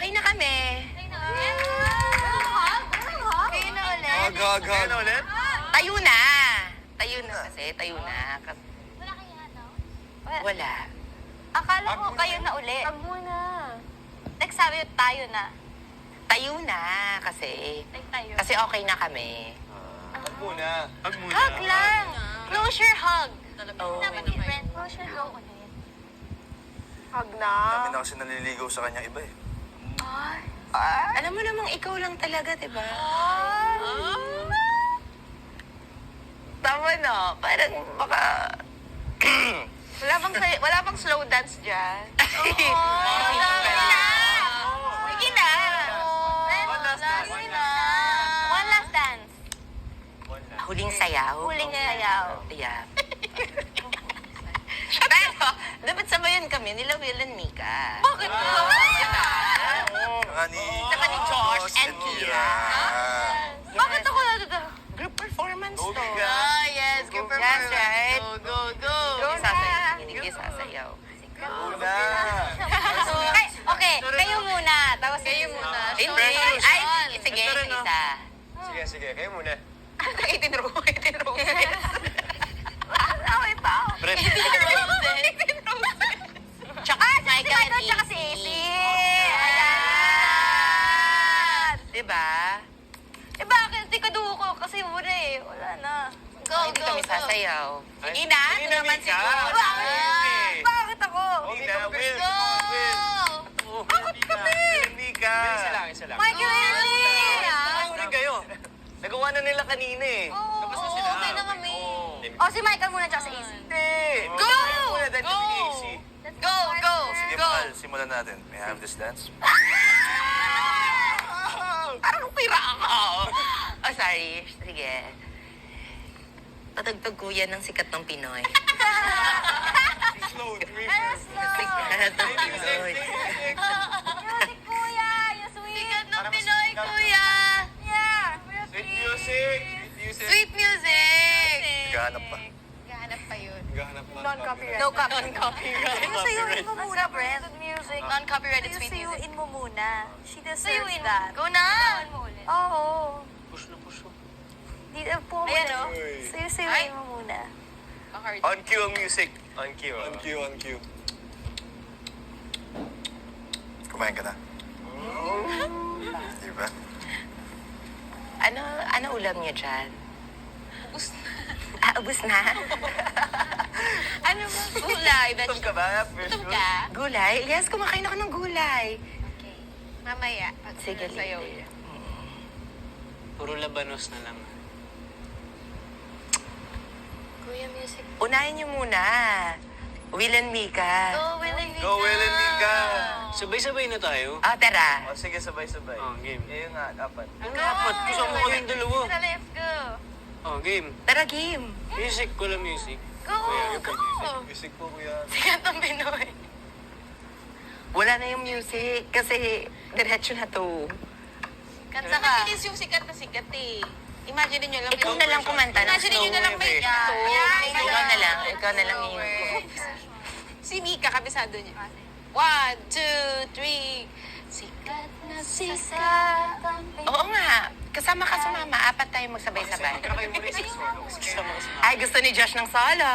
Okay na kami. Kayo na ulit? Kayo na ulit? Tayo na. Tayo na kasi. Tayo na. Wala kayo ano? Wala. Akala ko kayo na ulit. Tag muna. Nagsabi tayo na. Tayo na kasi. Tayo. Kasi okay na kami. Hug muna. Hug muna. Hug lang. Closure hug. Oh. Closure hug ulit. Hug na. Dami na kasi naliligaw sa kanya iba eh. Alam mo namang ikaw lang talaga, diba? Tama na. Parang baka... Wala bang slow dance dyan? Sige na! Sige na! One last dance. One last dance. Huling sayaw. Huling sayaw. Yeah. Pero, dapat sabayan kami nila Will and Mika. Bakit? Diba? Saka ni Josh and Kira. Bakit ako natuto? Group performance Go, to. Mika. Yes, good That's performance. right. Go. Hindi sasayaw. Una. Okay, kayo muna. Tapos Kayo muna. Hindi. Ay, sige, isa. Sige. Kayo muna. 18 roses. Away pa ako. Brent. Tsaka Si Michael Michael and tsaka si Izzy. Izzy. Ayan. Diba? Eh bakit? Di kaduho ko kasi muna eh. Wala na. Hindi kami sasayaw. Sige na, Sige ito na, naman Mika. siguro. Bakit? Bakit ako? Mika, Will. Bakit kami? Mika. Isa lang. Michael and Izzy. Rin kayo. Nagawa na nila kanina eh. Oo, okay na kami. Oh. Si Michael muna tsaka si Izzy. Hindi. Go! Go! Go! Sige, mahal. Simulan natin. May I have this dance? Parang pira ako. Oh, sorry. Sige. Patagtog ko yan ng sikat ng Pinoy. Slow. Sikat ng Pinoy. Music, kuya! Yung sweet! Sikat ng Pinoy, kuya! Yeah! Sweet music. Sweet music! Naghahanap pa. Gahanap pa yun. Naghahanap pa. Non-copyright. No copy. Non-copyright. Sayuin mo muna, Brent. Music. Non-copyrighted sweet music. Sayuin mo muna. She deserves Sayuin. that. Go na! Oo. Push na. Di na po Ayan, muna. oh. Ay. Sayuin mo muna. On cue ang music. On cue. Kumain ka na? Diba? Ano ulam niyo dyan? Ubus na. Ano ba? Gulay. Gutom ka ba? Gutom ka? Gulay? Yes, kumakain ako ng gulay. Okay. Mamaya. Sige, Sayaw. Lili. Puro labanos na lang. Kuya, music. Unahin niyo muna. Will and Mika. Go, Will and Mika. Go, Will and Mika. Sabay-sabay na tayo. Oh, tara. O, sige, sabay-sabay. Oh, game. Ngayon nga, dapat. Ang dapat, kasama ko yung dalawa. Tara, let's go. Oh, game. Tara, game. Music, wala music. Go! Go! Music po, kuya. Sikat ng Pinoy. Wala na yung music kasi diretso na to. Kanta ka. Mabilis yung sikat na sikat eh. Imagine nyo lang. Ikaw na lang kumanta ng Imagine nyo na lang may Snow ito. Ikaw na lang. Ikaw na lang yung... Si Mika, kabisado niya. 1, 2, 3. Sikat na sikat. Oo nga. Kasama ka sumama. Apat tayo magsabay-sabay. Kayo muna yung solo. Kasama ko sa Ay, gusto ni Josh ng solo.